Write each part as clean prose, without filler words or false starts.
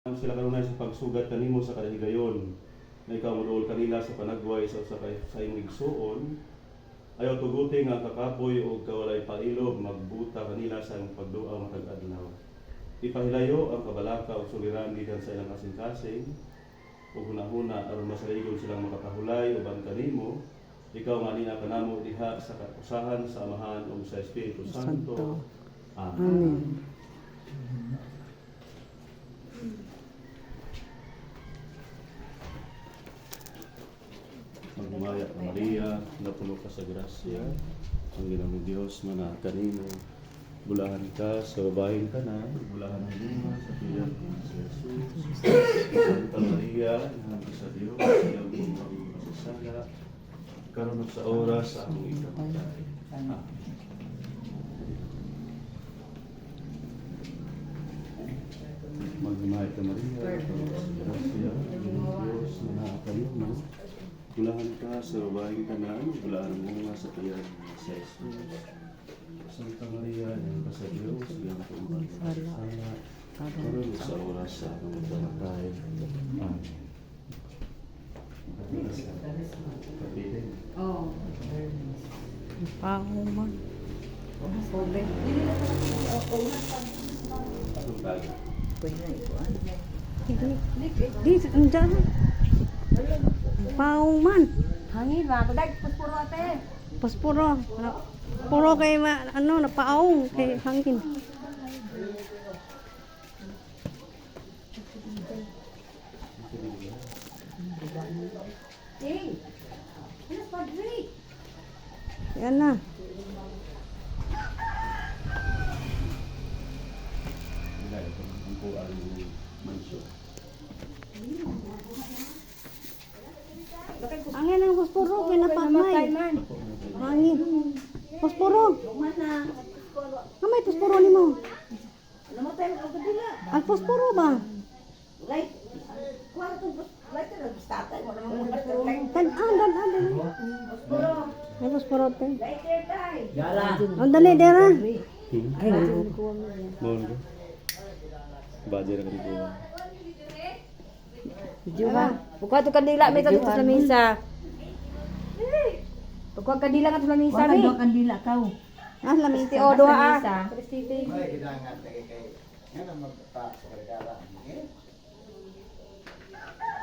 Sila kanunay sa pagsugat kanimo sa kadahigayon na ikaw moduol kanila sa panagway sa imong igsuon ayaw tuguti nga kakapoy o kawalay pailog magbuta kanila sa imong pagduaw matag adlaw. Ipahilayo ang kabalaka o suliran gikan sa ilang kasing-kasing ug hunahuna aron masaligon silang makapahulay uban kanimo. Ikaw nga nina kanamo diha sa kausahan sa Amahan ug sa Espiritu Santo. Amen. Magmaya ka Maria, napuno ka sa grasya, ang Ginoong Diyos manaa kanimo. Bulahan ka sa babaeng tanan, bulahan ang lima sa tiyan ni Jesus. Santa Maria, inahan ka sa Diyos, iyang maging masasala, karon sa oras sa among ikamatay. Amen. Magmahal ka Maria, napuno ka sa grasya, ang Ginoong Diyos manaa kanimo. Bulahan ka sa babaeng tanan, bulahan ang mga sa tiyan ni Jesus. Santa Maria, inahan ka sa Diyos, iyang maging masasala, karon sa oras sa among ikamatay. Amen. Kapitin. Oo. Panguman. Pobre. Atong tayo. Pwede na ikuan. Di, andyan. Panguman. Hangin ba? Padag, puspuro ate. Paspuro. Puro kay napaong kay hangin. Hey! Ano padre? Yan na. Dahil kung po ang mansyon. Angin ang paspuro kay napamay. Hangin. Paspuro. Mana? Kamay paspuro nimo. Namatay mo ang kadila. Ang paspuro ba? Light. Kwarto, light na nagstatay mo naman mo paspuro. Dan. Paspuro. May paspuro te. Light there tay. Ang dali dera. Ay, mohon ko. Bajer ka dito. Juga. Buka tu kandila may tadi sa misa. Buka kandila nga sa misa ni. Buka kandila kau. Ah, lamin Ti o doa ah. Kristiti. Ay, kailangan kay nga magpa sa regala.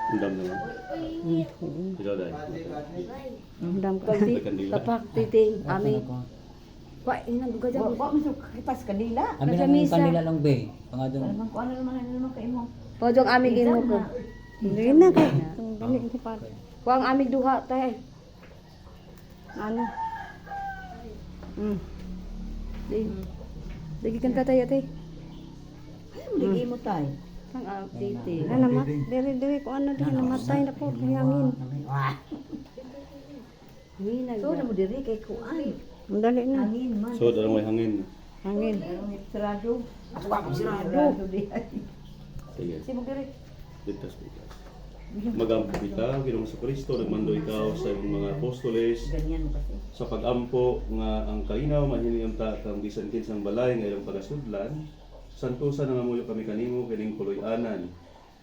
Undam naman. Ikaw dahil. Andam ka. Tapak titing ami. Wa ina duga jang. Wa masuk kipas kandila. Ami Sa lang misa. kanila lang be. Pangadong Ano naman kay mo. Pojong ami gimo ko. Dili na kay. Dali si par. Kuang ami duha tay. Ano? Lagi kan tatay ate. Lagi mo tay. Ang titi. Ano naman? Diri ko ano din namatay na ko kay hangin. Mina. So na mo diri kay kuan. Ang dali na. Hangin man. So, darang may hangin. Hangin. Sarado. Ako ako sarado. Sige. Si mo diri. Ligtas bukas. Magampo kita, Ginoong Kristo, nagmando ikaw sa iyong mga apostoles Ganyan mo kasi. sa pagampo nga ang kalinaw mahiniyon ta kang bisan kinsang balay nga ilang pagasudlan. Santusan nga muyo kami kanimo kining puloy-anan.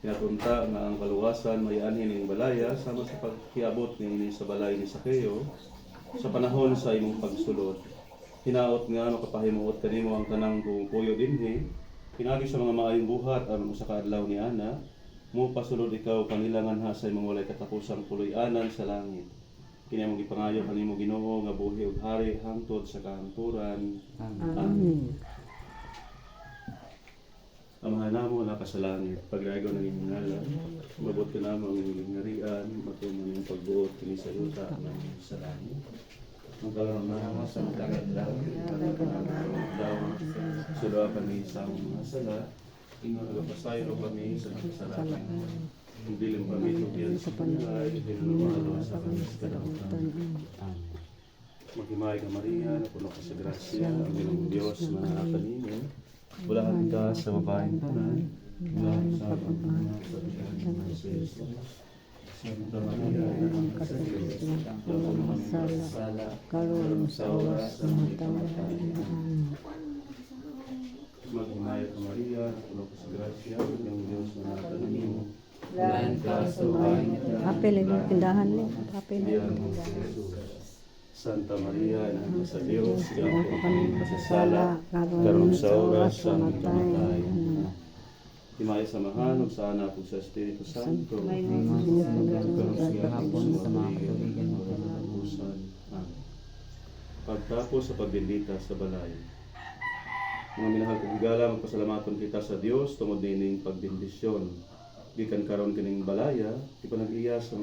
Pinapunta nga ang kaluwasan mayanhin ning balaya sama sa pagkiabot ni sa balay ni Sakeo sa panahon sa imong pagsulod. Hinaot nga makapahimuot kanimo ang tanang puyo dinhi. Pinagi sa mga maayong buhat aron sa kaadlaw ni ana. Mo pasulod ikaw kanilangan ha sa imong walay katapusang puloy-anan sa langit. Kini among gipangayo kanimo Ginoo nga buhi ug hari hangtod sa kahangturan. Amen. Amahan namo na ka sa langit, pag-raigo ng inyong ngalan, mabot ka namo ang inyong ngarian, matuman yung pagbuot kini sa yuta ng sa langit. Magkaroon na naman sa magkakit lang, daw, sila kami sa mga sala, inagapasayo kami sa kasalanan. Hindi lang kami tugian sa panilay, hinulungan sa kami sa kadautan. Maghimay ka Maria, napuno ka sa grasya, ang Ginoong Diyos na kanino. Bulahan ka sa babaeng tanan, bulahan sa pagmamahal sa tiyan ni Jesus. Santa Maria, inahan ka sa Diyos, napuno kami masasala, karon sa oras ng kamatayan namin. Maghimay ka Maria, napuno ka sa grasya, ang Diyos na Lain ka sa bahay na Apel yung tindahan niya. Apel Biyan mo si Jesus. Santa Maria, Ina sa Diyos, iyang po kami kasasala, karong sa oras sa aming kamatay. Himay samahan, ug sa anak ug sa Espiritu Santo. Karong siya hapon sa mga katuligan ng kanabusan. Amen. Pagtapos sa pagbendita sa balay. Mga minahal kong higala, magpasalamaton kita sa Dios tungod nining pagbendisyon. Gikan karon kining balaya, ipanag-iya sa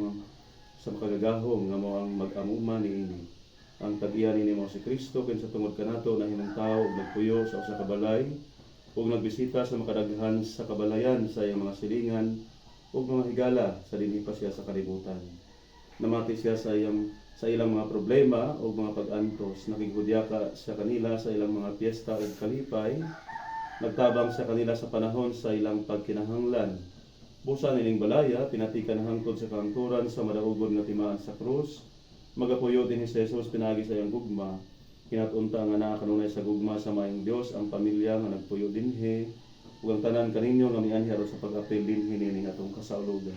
makagagahom nga mo ang mag-amuma niini. Ang tag-iya nimo si Kristo ken sa tungod kanato nahimong tao ug nagpuyo sa usa ka balay ug nagbisita sa makadaghan sa kabalayan sa iyang mga silingan ug mga higala sa dinhi pa siya sa kalibutan. Namati siya sa ilang mga problema ug mga pag-antos, nakighudyaka sa kanila sa ilang mga piyesta ug kalipay, nagtabang sa kanila sa panahon sa ilang pagkinahanglan. Busa nining balaya, pinatikan hangtod sa kahangturan sa madaugod nga timaan sa krus. Magapuyo din si Jesus pinagi sa iyang gugma. Kinatunta nga naa kanunay sa gugma sa maayong Dios ang pamilya nga nagpuyo dinhi ug ang tanan kaninyo nga mianhi aron sa pag-apil dinhi nining atong kasaulugan.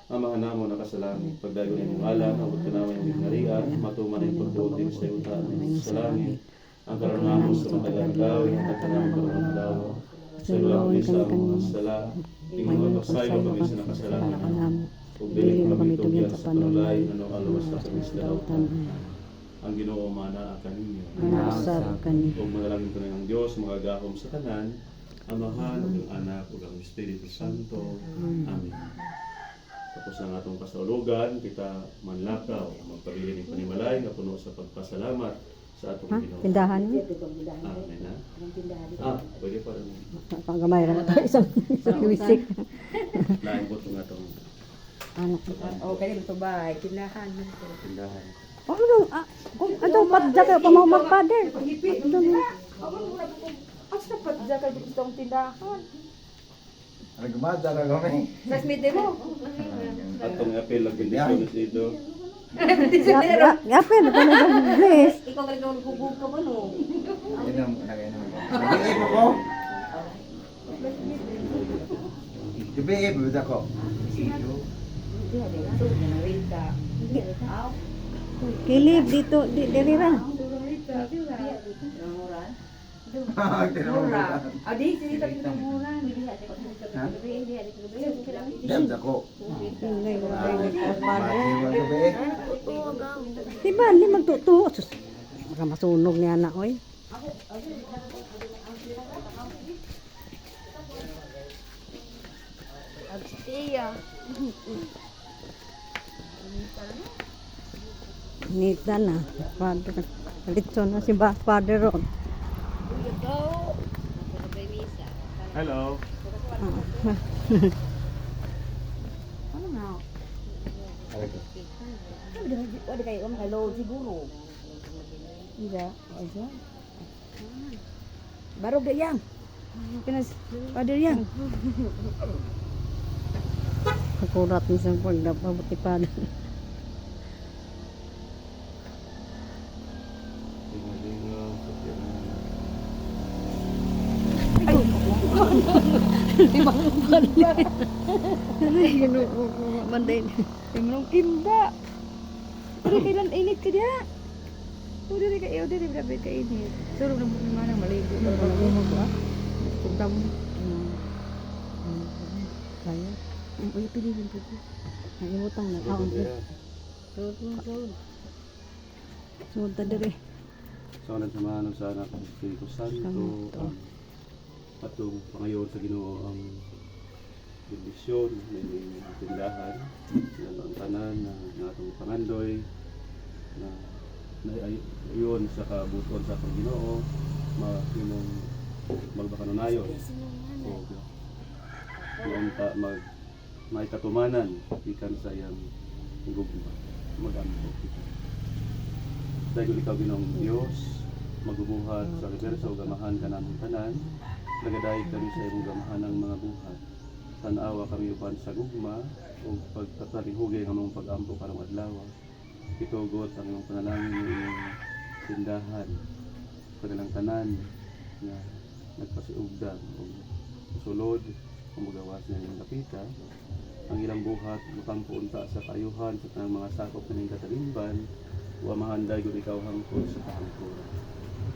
Amahan namo nakasalangit, pagdayon imong ngalan, abot ka namin ang ingarian, matuman ang pagtuod din sa yuta sa langit. Ang karon namo sa matagang gawin, ang tatanang karon daw. Sa ilang sa among sala, tingin mo magsayo kami sa nakasalangan. Ug dili kami tugyan sa panulay, ano aluwas sa kami sa dautan. Ang Ginoo mana kaninyo. Nasab kani. Ug manalangin ko ng Dios, magagahom sa tanan, Amahan, ug ang Anak, ug ang Espiritu Santo. Amen. Tapos ang atong kasaulugan, kita manlakaw, magpabili ng panimalay nga puno sa pagpasalamat sa atong Ginoo. Tindahan niya. Amen na. Pwede pa rin. Panggamay ra to isang wisik. Lain po itong atong Anak. Okay, ito ba? Tindahan. tindahan. Ano? Ato padjaka pa mo magpader. Asa pa dyan dito sa tindahan? Ano gumadya na kami? Mas mite mo. Atong apel ang bendisyon sa ito. Yape na pala ng dress. Ikaw ka rin nagugug ka ba no? Inom, nag-inom ko. Gabi ko. Gabi bibida ko. Kilib dito di diri ra. Adi, sini tapi murah. Dam ako. Ingay mo dai padre. Gabi. Diba ni magtuto. Sus. Baka masunog ni anak oy. Nita na. Padre. Litson na si Father Ron. Hello. Ano na? Ada kayak om hello siguro. Iya, aja. Baru gak yang? Pinas pada yang. Akurat ni sang pagdapabot ni Padre. Lingaw-lingaw sa tiyan. Manday. Emang kimba. Udah kailan init ka dia. Udah kayak udah berapa kayak ini. Suruh nemu mana maligo. Mo ba? Kuntam. Kaya. Uy, pilihin ko. Ay utang na kaon. Turun. Sunta dire. Sa kanan samahan ng sa Anak ng Espiritu Santo. Atong pangayon sa Ginoo ang bendisyon ng tindahan na ang tanan na atong pangandoy na ayon sa kabuton sa atong Ginoo mahimong magbakanunayon o may katumanan ikan sa iyang gugma magampo kita dahil ikaw Ginoong Diyos magbubuhat sa universo gamahan ka namong tanan nagadaig kami sa imong gamahan ng mga buhat tanawa kami uban sa gugma o pagtatalihugay ng among pag-ampo karong adlaw itugot ang imong panalangin ng imong tindahan kanilang tanan na nagpasiugdan o sulod o kung magawas na ng kapita. Ang ilang buhat, bukang puunta sa kayuhan, sa tanang mga sakop na ng katalimban, wa mahanday kung ikaw hangkod sa kahangkuran.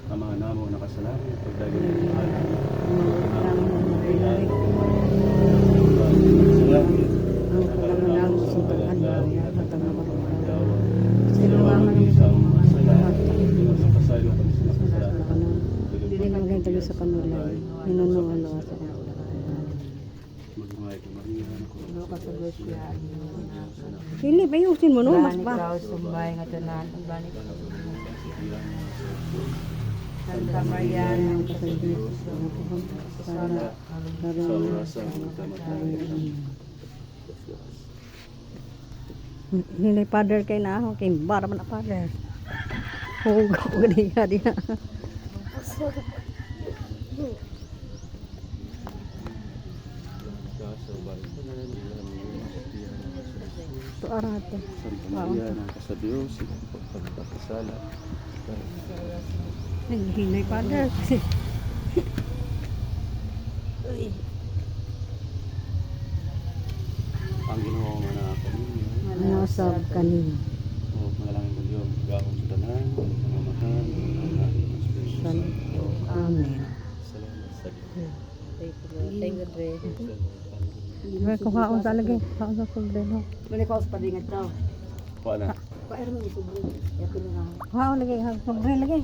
Ang mga namo nakasalamit, pagdagay ng alam, salamat. Ang pagkamanang sa pag-andaw na pagkamanang Salamat isang masalamat. Pasalo kami sa nakasalamat. Hindi mo ganito sa kanila. Hinunualo sa kanila. Magmay ka Maria, Ano ka sa Rusya? Philip, ayusin mo no, mas ba? Ikaw sumbay nga tanan. Bani ka. Santa Maria ng Kasagdiyos. Para sa oras ang magkamatay. Hindi father kay na ako, kay bara man na father. Huwag ako gani ka di na. Ito arate. Santa Maria ng Kasabiyos, pagpapasala. Hindi father. Ang ginawa mo na kanina, Nasab kanina. o manalangin ng Diyos, gawin sa tanan, mga mahal, mga Espiritu. Amen. Salamat sa Diyos. Thank you, Dre. May kuhaon talaga. Kuhaon sa sobrino. Kuha na. Kuhaon lagi. Sobrino lagi.